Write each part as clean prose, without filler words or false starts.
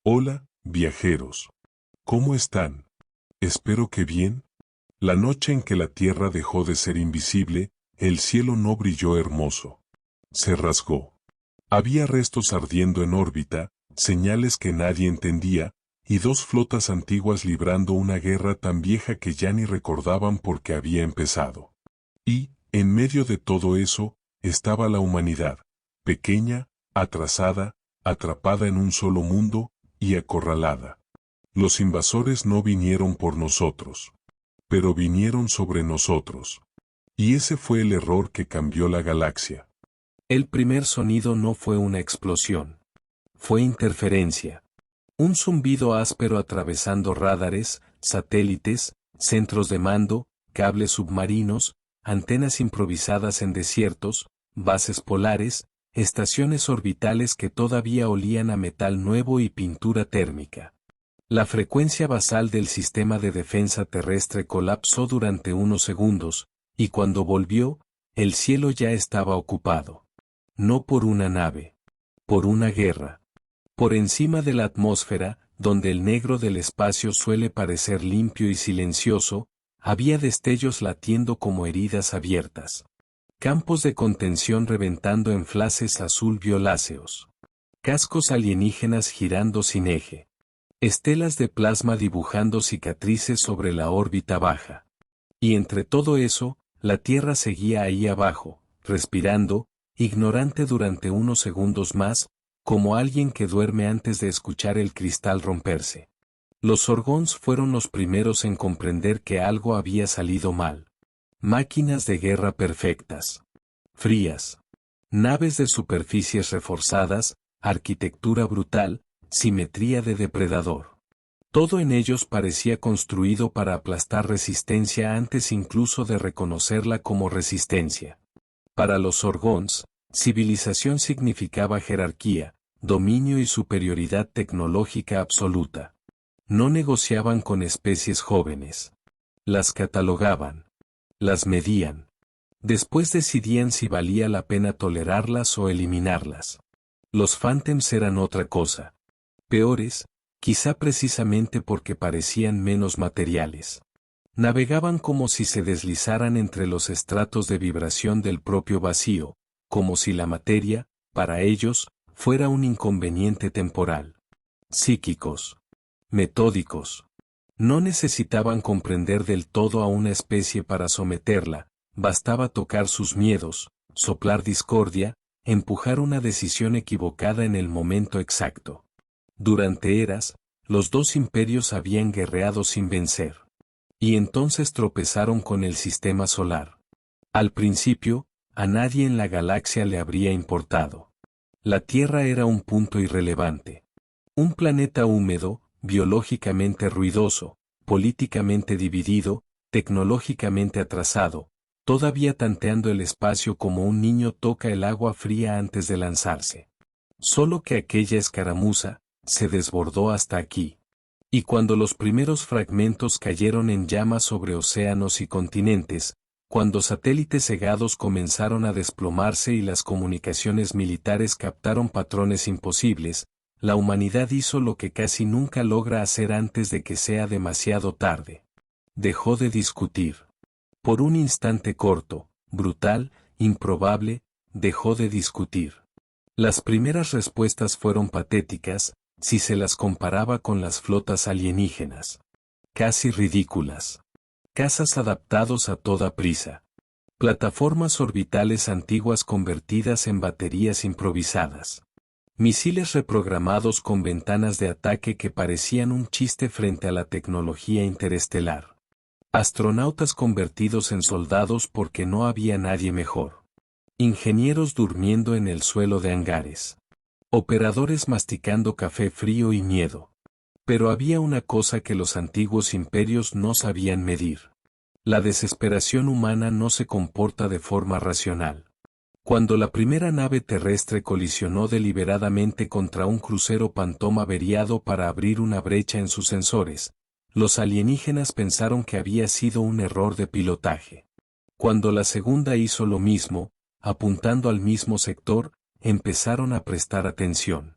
Hola, viajeros. ¿Cómo están? Espero que bien. La noche en que la Tierra dejó de ser invisible, el cielo no brilló hermoso. Se rasgó. Había restos ardiendo en órbita, señales que nadie entendía, y dos flotas antiguas librando una guerra tan vieja que ya ni recordaban por qué había empezado. Y, en medio de todo eso, estaba la humanidad, pequeña, atrasada, atrapada en un solo mundo, y acorralada. Los invasores no vinieron por nosotros, pero vinieron sobre nosotros. Y ese fue el error que cambió la galaxia. El primer sonido no fue una explosión. Fue interferencia. Un zumbido áspero atravesando radares, satélites, centros de mando, cables submarinos, antenas improvisadas en desiertos, bases polares, estaciones orbitales que todavía olían a metal nuevo y pintura térmica. La frecuencia basal del sistema de defensa terrestre colapsó durante unos segundos, y cuando volvió, el cielo ya estaba ocupado. No por una nave. Por una guerra. Por encima de la atmósfera, donde el negro del espacio suele parecer limpio y silencioso, había destellos latiendo como heridas abiertas. Campos de contención reventando en flashes azul violáceos. Cascos alienígenas girando sin eje. Estelas de plasma dibujando cicatrices sobre la órbita baja. Y entre todo eso, la Tierra seguía ahí abajo, respirando, ignorante durante unos segundos más, como alguien que duerme antes de escuchar el cristal romperse. Los Zorgons fueron los primeros en comprender que algo había salido mal. Máquinas de guerra perfectas. Frías. Naves de superficies reforzadas, arquitectura brutal, simetría de depredador. Todo en ellos parecía construido para aplastar resistencia antes incluso de reconocerla como resistencia. Para los Zorgons, civilización significaba jerarquía, dominio y superioridad tecnológica absoluta. No negociaban con especies jóvenes. Las catalogaban. Las medían. Después decidían si valía la pena tolerarlas o eliminarlas. Los Phantoms eran otra cosa. Peores, quizá precisamente porque parecían menos materiales. Navegaban como si se deslizaran entre los estratos de vibración del propio vacío, como si la materia, para ellos, fuera un inconveniente temporal. Psíquicos. Metódicos. No necesitaban comprender del todo a una especie para someterla, bastaba tocar sus miedos, soplar discordia, empujar una decisión equivocada en el momento exacto. Durante eras, los dos imperios habían guerreado sin vencer. Y entonces tropezaron con el sistema solar. Al principio, a nadie en la galaxia le habría importado. La Tierra era un punto irrelevante. Un planeta húmedo, biológicamente ruidoso, políticamente dividido, tecnológicamente atrasado, todavía tanteando el espacio como un niño toca el agua fría antes de lanzarse. Solo que aquella escaramuza se desbordó hasta aquí. Y cuando los primeros fragmentos cayeron en llamas sobre océanos y continentes, cuando satélites cegados comenzaron a desplomarse y las comunicaciones militares captaron patrones imposibles, la humanidad hizo lo que casi nunca logra hacer antes de que sea demasiado tarde. Dejó de discutir. Por un instante corto, brutal, improbable, dejó de discutir. Las primeras respuestas fueron patéticas, si se las comparaba con las flotas alienígenas. Casi ridículas. Cazas adaptados a toda prisa. Plataformas orbitales antiguas convertidas en baterías improvisadas. Misiles reprogramados con ventanas de ataque que parecían un chiste frente a la tecnología interestelar. Astronautas convertidos en soldados porque no había nadie mejor. Ingenieros durmiendo en el suelo de hangares. Operadores masticando café frío y miedo. Pero había una cosa que los antiguos imperios no sabían medir. La desesperación humana no se comporta de forma racional. Cuando la primera nave terrestre colisionó deliberadamente contra un crucero Phantom averiado para abrir una brecha en sus sensores, los alienígenas pensaron que había sido un error de pilotaje. Cuando la segunda hizo lo mismo, apuntando al mismo sector, empezaron a prestar atención.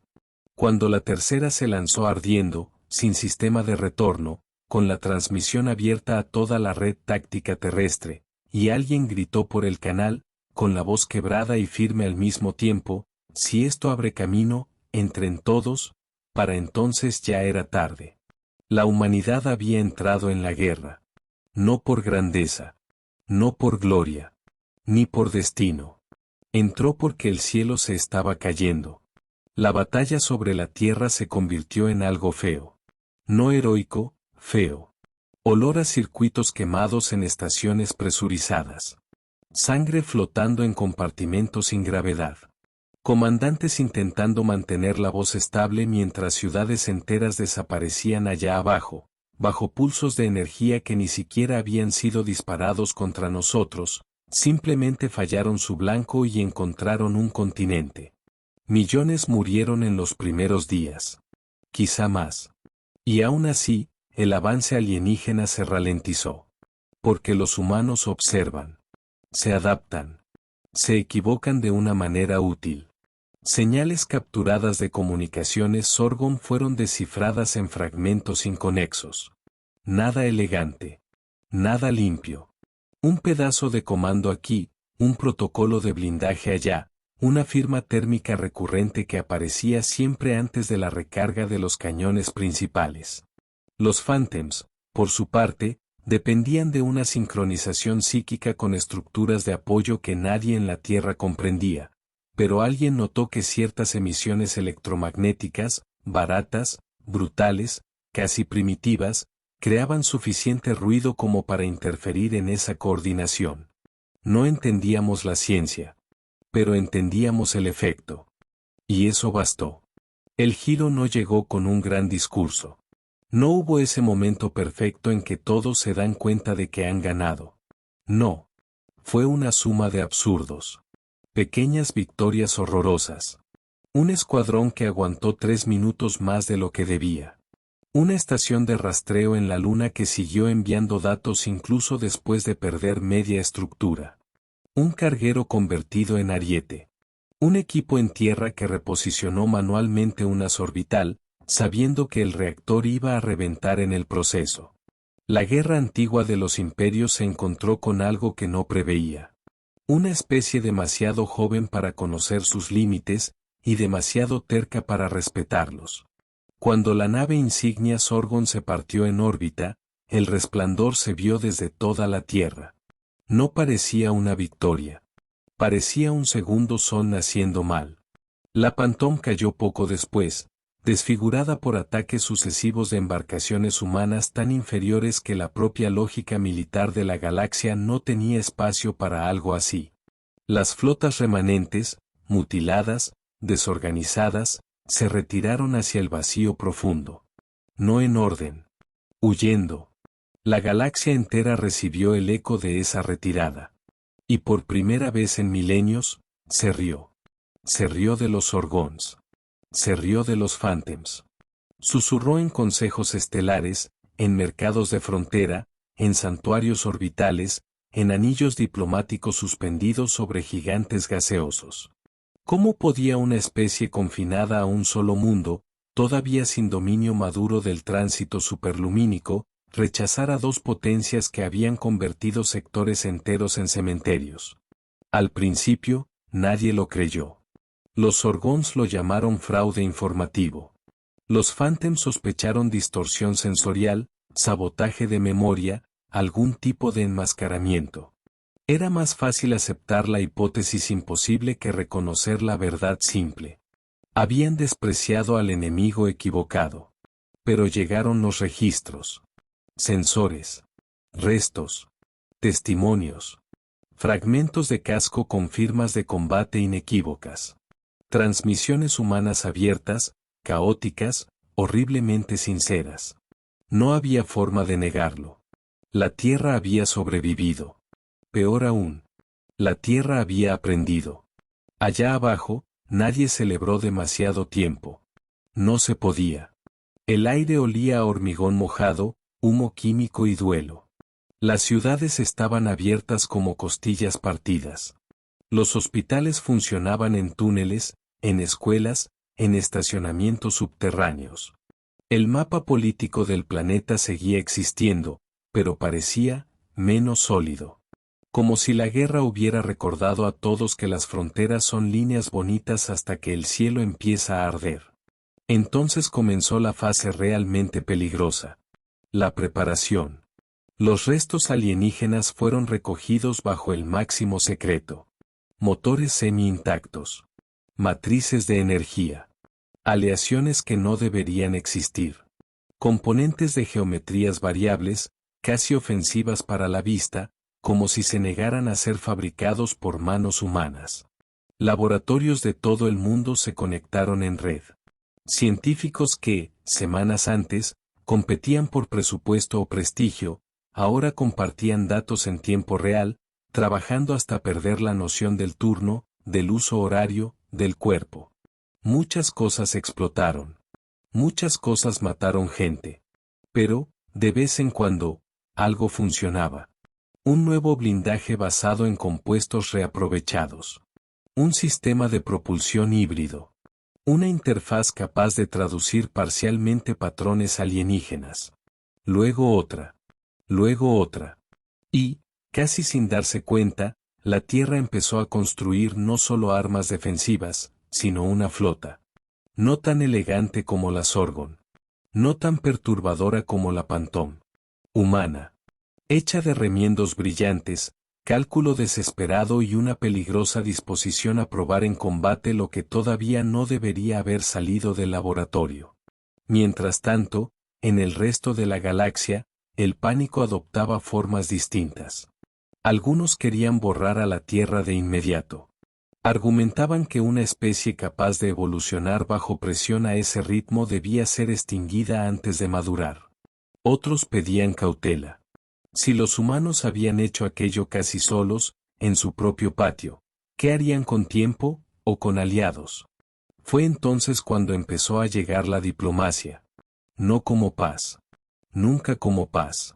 Cuando la tercera se lanzó ardiendo, sin sistema de retorno, con la transmisión abierta a toda la red táctica terrestre, y alguien gritó por el canal, con la voz quebrada y firme al mismo tiempo, si esto abre camino, entren todos, para entonces ya era tarde. La humanidad había entrado en la guerra. No por grandeza, no por gloria, ni por destino. Entró porque el cielo se estaba cayendo. La batalla sobre la tierra se convirtió en algo feo. No heroico, feo. Olor a circuitos quemados en estaciones presurizadas. Sangre flotando en compartimentos sin gravedad. Comandantes intentando mantener la voz estable mientras ciudades enteras desaparecían allá abajo, bajo pulsos de energía que ni siquiera habían sido disparados contra nosotros, simplemente fallaron su blanco y encontraron un continente. Millones murieron en los primeros días. Quizá más. Y aún así, el avance alienígena se ralentizó. Porque los humanos observan. Se adaptan. Se equivocan de una manera útil. Señales capturadas de comunicaciones Sorgon fueron descifradas en fragmentos inconexos. Nada elegante. Nada limpio. Un pedazo de comando aquí, un protocolo de blindaje allá, una firma térmica recurrente que aparecía siempre antes de la recarga de los cañones principales. Los Phantoms, por su parte, dependían de una sincronización psíquica con estructuras de apoyo que nadie en la Tierra comprendía, pero alguien notó que ciertas emisiones electromagnéticas, baratas, brutales, casi primitivas, creaban suficiente ruido como para interferir en esa coordinación. No entendíamos la ciencia, pero entendíamos el efecto. Y eso bastó. El giro no llegó con un gran discurso. No hubo ese momento perfecto en que todos se dan cuenta de que han ganado. No. Fue una suma de absurdos. Pequeñas victorias horrorosas. Un escuadrón que aguantó 3 minutos más de lo que debía. Una estación de rastreo en la luna que siguió enviando datos incluso después de perder media estructura. Un carguero convertido en ariete. Un equipo en tierra que reposicionó manualmente un orbital, sabiendo que el reactor iba a reventar en el proceso. La guerra antigua de los imperios se encontró con algo que no preveía. Una especie demasiado joven para conocer sus límites, y demasiado terca para respetarlos. Cuando la nave insignia Sorgon se partió en órbita, el resplandor se vio desde toda la Tierra. No parecía una victoria. Parecía un segundo sol naciendo mal. La Phantom cayó poco después, desfigurada por ataques sucesivos de embarcaciones humanas tan inferiores que la propia lógica militar de la galaxia no tenía espacio para algo así. Las flotas remanentes, mutiladas, desorganizadas, se retiraron hacia el vacío profundo. No en orden. Huyendo. La galaxia entera recibió el eco de esa retirada. Y por primera vez en milenios, se rió. Se rió de los Sorgons. Se rió de los Phantoms. Susurró en consejos estelares, en mercados de frontera, en santuarios orbitales, en anillos diplomáticos suspendidos sobre gigantes gaseosos. ¿Cómo podía una especie confinada a un solo mundo, todavía sin dominio maduro del tránsito superlumínico, rechazar a dos potencias que habían convertido sectores enteros en cementerios? Al principio, nadie lo creyó. Los Sorgons lo llamaron fraude informativo. Los Phantoms sospecharon distorsión sensorial, sabotaje de memoria, algún tipo de enmascaramiento. Era más fácil aceptar la hipótesis imposible que reconocer la verdad simple. Habían despreciado al enemigo equivocado. Pero llegaron los registros. Sensores. Restos. Testimonios. Fragmentos de casco con firmas de combate inequívocas. Transmisiones humanas abiertas, caóticas, horriblemente sinceras. No había forma de negarlo. La Tierra había sobrevivido. Peor aún, la Tierra había aprendido. Allá abajo, nadie celebró demasiado tiempo. No se podía. El aire olía a hormigón mojado, humo químico y duelo. Las ciudades estaban abiertas como costillas partidas. Los hospitales funcionaban en túneles, en escuelas, en estacionamientos subterráneos. El mapa político del planeta seguía existiendo, pero parecía menos sólido. Como si la guerra hubiera recordado a todos que las fronteras son líneas bonitas hasta que el cielo empieza a arder. Entonces comenzó la fase realmente peligrosa. La preparación. Los restos alienígenas fueron recogidos bajo el máximo secreto. Motores semi-intactos. Matrices de energía. Aleaciones que no deberían existir. Componentes de geometrías variables, casi ofensivas para la vista, como si se negaran a ser fabricados por manos humanas. Laboratorios de todo el mundo se conectaron en red. Científicos que, semanas antes, competían por presupuesto o prestigio, ahora compartían datos en tiempo real, trabajando hasta perder la noción del turno, del uso horario, del cuerpo. Muchas cosas explotaron. Muchas cosas mataron gente. Pero, de vez en cuando, algo funcionaba. Un nuevo blindaje basado en compuestos reaprovechados. Un sistema de propulsión híbrido. Una interfaz capaz de traducir parcialmente patrones alienígenas. Luego otra. Luego otra. Y, casi sin darse cuenta, la Tierra empezó a construir no solo armas defensivas, sino una flota. No tan elegante como la Sorgon. No tan perturbadora como la Phantom. Humana. Hecha de remiendos brillantes, cálculo desesperado y una peligrosa disposición a probar en combate lo que todavía no debería haber salido del laboratorio. Mientras tanto, en el resto de la galaxia, el pánico adoptaba formas distintas. Algunos querían borrar a la Tierra de inmediato. Argumentaban que una especie capaz de evolucionar bajo presión a ese ritmo debía ser extinguida antes de madurar. Otros pedían cautela. Si los humanos habían hecho aquello casi solos, en su propio patio, ¿qué harían con tiempo, o con aliados? Fue entonces cuando empezó a llegar la diplomacia. No como paz. Nunca como paz.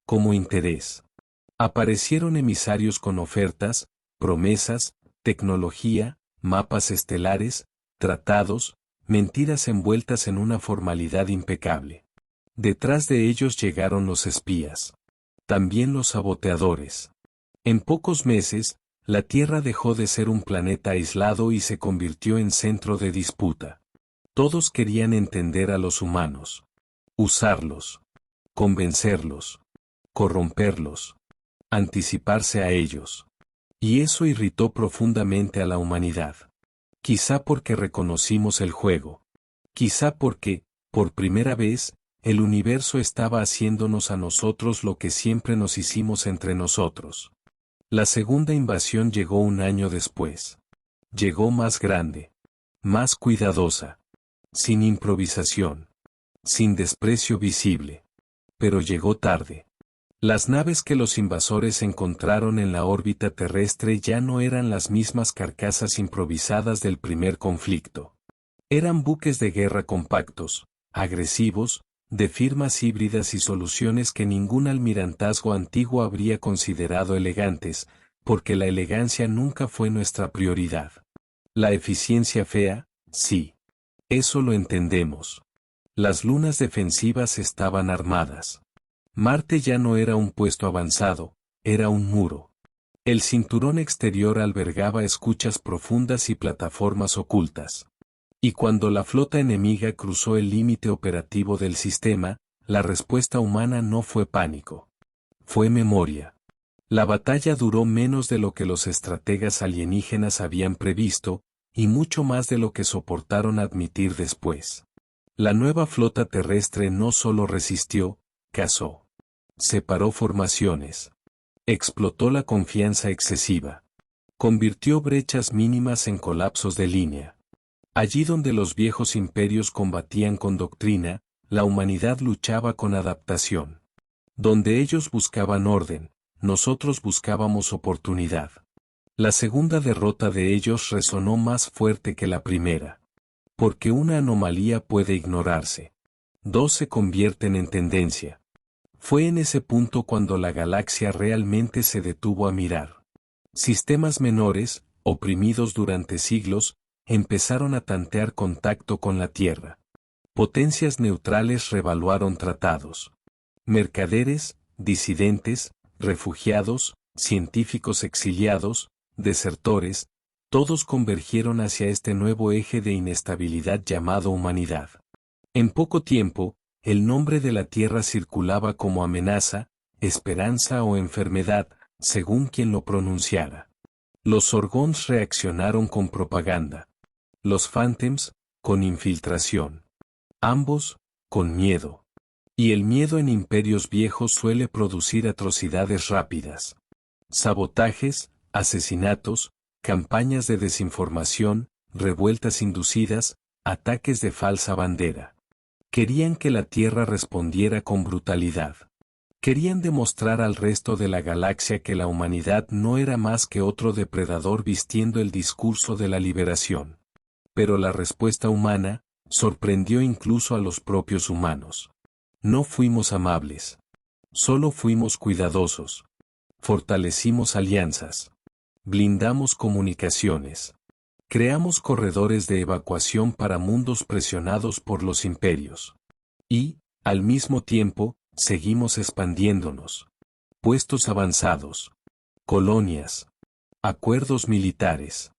Como interés. Aparecieron emisarios con ofertas, promesas, tecnología, mapas estelares, tratados, mentiras envueltas en una formalidad impecable. Detrás de ellos llegaron los espías. También los saboteadores. En pocos meses, la Tierra dejó de ser un planeta aislado y se convirtió en centro de disputa. Todos querían entender a los humanos. Usarlos. Convencerlos. Corromperlos. Anticiparse a ellos. Y eso irritó profundamente a la humanidad. Quizá porque reconocimos el juego. Quizá porque, por primera vez, el universo estaba haciéndonos a nosotros lo que siempre nos hicimos entre nosotros. La segunda invasión llegó un año después. Llegó más grande. Más cuidadosa. Sin improvisación. Sin desprecio visible. Pero llegó tarde. Las naves que los invasores encontraron en la órbita terrestre ya no eran las mismas carcasas improvisadas del primer conflicto. Eran buques de guerra compactos, agresivos, de firmas híbridas y soluciones que ningún almirantazgo antiguo habría considerado elegantes, porque la elegancia nunca fue nuestra prioridad. La eficiencia fea, sí. Eso lo entendemos. Las lunas defensivas estaban armadas. Marte ya no era un puesto avanzado, era un muro. El cinturón exterior albergaba escuchas profundas y plataformas ocultas. Y cuando la flota enemiga cruzó el límite operativo del sistema, la respuesta humana no fue pánico. Fue memoria. La batalla duró menos de lo que los estrategas alienígenas habían previsto, y mucho más de lo que soportaron admitir después. La nueva flota terrestre no solo resistió, cazó. Separó formaciones. Explotó la confianza excesiva. Convirtió brechas mínimas en colapsos de línea. Allí donde los viejos imperios combatían con doctrina, la humanidad luchaba con adaptación. Donde ellos buscaban orden, nosotros buscábamos oportunidad. La segunda derrota de ellos resonó más fuerte que la primera. Porque una anomalía puede ignorarse. Dos se convierten en tendencia. Fue en ese punto cuando la galaxia realmente se detuvo a mirar. Sistemas menores, oprimidos durante siglos, empezaron a tantear contacto con la Tierra. Potencias neutrales revaluaron tratados. Mercaderes, disidentes, refugiados, científicos exiliados, desertores, todos convergieron hacia este nuevo eje de inestabilidad llamado humanidad. En poco tiempo, el nombre de la Tierra circulaba como amenaza, esperanza o enfermedad, según quien lo pronunciara. Los Orgons reaccionaron con propaganda. Los Phantoms, con infiltración. Ambos, con miedo. Y el miedo en imperios viejos suele producir atrocidades rápidas. Sabotajes, asesinatos, campañas de desinformación, revueltas inducidas, ataques de falsa bandera. Querían que la Tierra respondiera con brutalidad. Querían demostrar al resto de la galaxia que la humanidad no era más que otro depredador vistiendo el discurso de la liberación. Pero la respuesta humana sorprendió incluso a los propios humanos. No fuimos amables. Solo fuimos cuidadosos. Fortalecimos alianzas. Blindamos comunicaciones. Creamos corredores de evacuación para mundos presionados por los imperios. Y, al mismo tiempo, seguimos expandiéndonos. Puestos avanzados. Colonias. Acuerdos militares.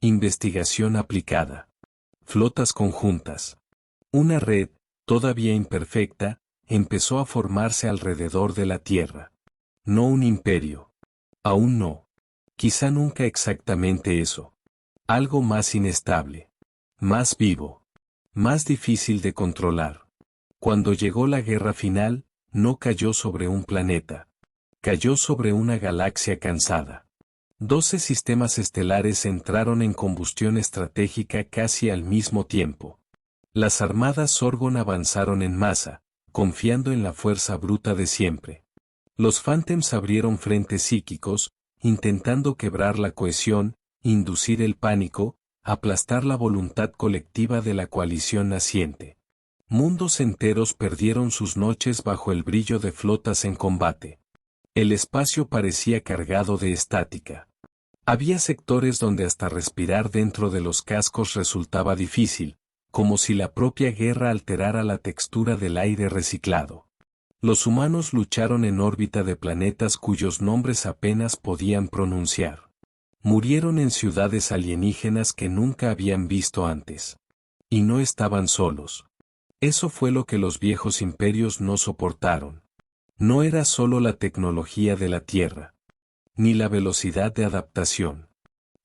Investigación aplicada. Flotas conjuntas. Una red, todavía imperfecta, empezó a formarse alrededor de la Tierra. No un imperio. Aún no. Quizá nunca exactamente eso. Algo más inestable. Más vivo. Más difícil de controlar. Cuando llegó la guerra final, no cayó sobre un planeta. Cayó sobre una galaxia cansada. 12 sistemas estelares entraron en combustión estratégica casi al mismo tiempo. Las armadas Sorgon avanzaron en masa, confiando en la fuerza bruta de siempre. Los Phantoms abrieron frentes psíquicos, intentando quebrar la cohesión, inducir el pánico, aplastar la voluntad colectiva de la coalición naciente. Mundos enteros perdieron sus noches bajo el brillo de flotas en combate. El espacio parecía cargado de estática. Había sectores donde hasta respirar dentro de los cascos resultaba difícil, como si la propia guerra alterara la textura del aire reciclado. Los humanos lucharon en órbita de planetas cuyos nombres apenas podían pronunciar. Murieron en ciudades alienígenas que nunca habían visto antes. Y no estaban solos. Eso fue lo que los viejos imperios no soportaron. No era solo la tecnología de la Tierra, ni la velocidad de adaptación.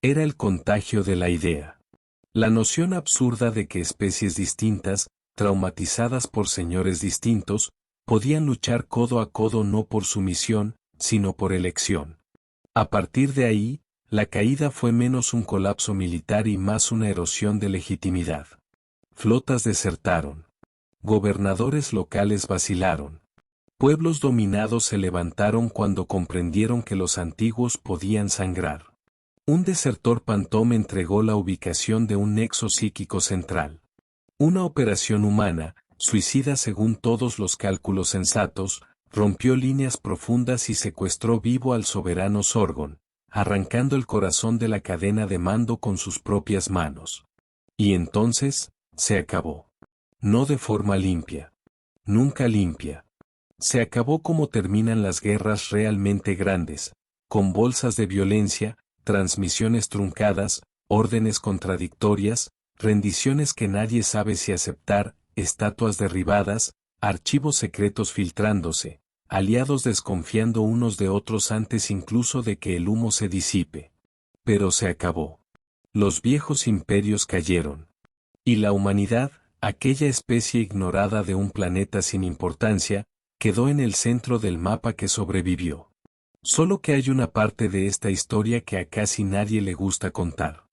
Era el contagio de la idea. La noción absurda de que especies distintas, traumatizadas por señores distintos, podían luchar codo a codo no por sumisión, sino por elección. A partir de ahí, la caída fue menos un colapso militar y más una erosión de legitimidad. Flotas desertaron. Gobernadores locales vacilaron. Pueblos dominados se levantaron cuando comprendieron que los antiguos podían sangrar. Un desertor Phantom entregó la ubicación de un nexo psíquico central. Una operación humana, suicida según todos los cálculos sensatos, rompió líneas profundas y secuestró vivo al soberano Sorgon, arrancando el corazón de la cadena de mando con sus propias manos. Y entonces, se acabó. No de forma limpia. Nunca limpia. Se acabó como terminan las guerras realmente grandes, con bolsas de violencia, transmisiones truncadas, órdenes contradictorias, rendiciones que nadie sabe si aceptar, estatuas derribadas, archivos secretos filtrándose, aliados desconfiando unos de otros antes incluso de que el humo se disipe. Pero se acabó. Los viejos imperios cayeron. Y la humanidad, aquella especie ignorada de un planeta sin importancia, quedó en el centro del mapa que sobrevivió. Solo que hay una parte de esta historia que a casi nadie le gusta contar.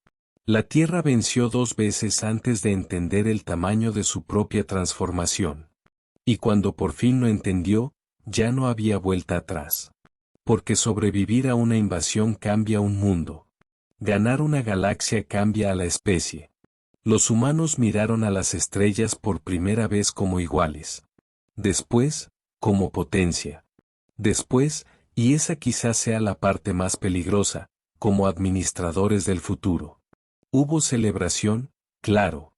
La Tierra venció 2 veces antes de entender el tamaño de su propia transformación. Y cuando por fin lo entendió, ya no había vuelta atrás. Porque sobrevivir a una invasión cambia un mundo. Ganar una galaxia cambia a la especie. Los humanos miraron a las estrellas por primera vez como iguales. Después, como potencia. Después, y esa quizás sea la parte más peligrosa, como administradores del futuro. Hubo celebración, claro.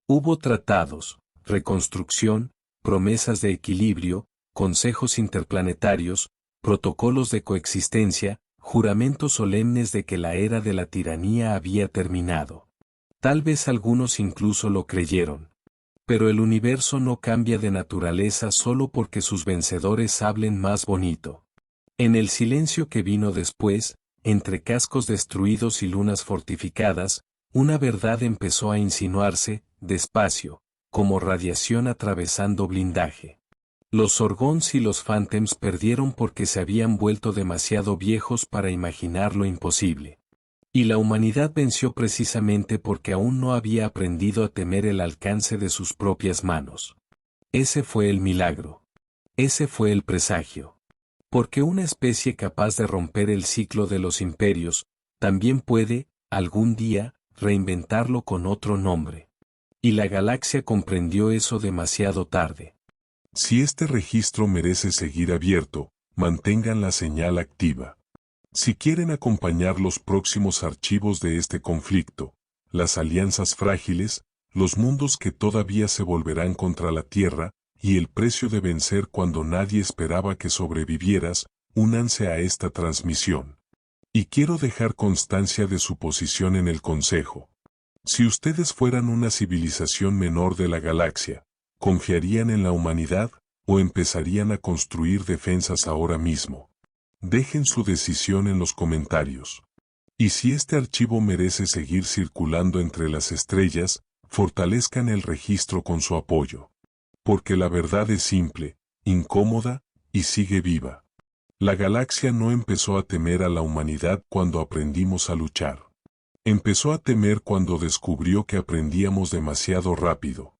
Hubo tratados, reconstrucción, promesas de equilibrio, consejos interplanetarios, protocolos de coexistencia, juramentos solemnes de que la era de la tiranía había terminado. Tal vez algunos incluso lo creyeron. Pero el universo no cambia de naturaleza solo porque sus vencedores hablen más bonito. En el silencio que vino después, entre cascos destruidos y lunas fortificadas, una verdad empezó a insinuarse, despacio, como radiación atravesando blindaje. Los Sorgons y los Phantoms perdieron porque se habían vuelto demasiado viejos para imaginar lo imposible. Y la humanidad venció precisamente porque aún no había aprendido a temer el alcance de sus propias manos. Ese fue el milagro. Ese fue el presagio. Porque una especie capaz de romper el ciclo de los imperios, también puede, algún día, reinventarlo con otro nombre. Y la galaxia comprendió eso demasiado tarde. Si este registro merece seguir abierto, mantengan la señal activa. Si quieren acompañar los próximos archivos de este conflicto, las alianzas frágiles, los mundos que todavía se volverán contra la Tierra, y el precio de vencer cuando nadie esperaba que sobrevivieras, únanse a esta transmisión. Y quiero dejar constancia de su posición en el Consejo. Si ustedes fueran una civilización menor de la galaxia, ¿confiarían en la humanidad, o empezarían a construir defensas ahora mismo? Dejen su decisión en los comentarios. Y si este archivo merece seguir circulando entre las estrellas, fortalezcan el registro con su apoyo. Porque la verdad es simple, incómoda, y sigue viva. La galaxia no empezó a temer a la humanidad cuando aprendimos a luchar. Empezó a temer cuando descubrió que aprendíamos demasiado rápido.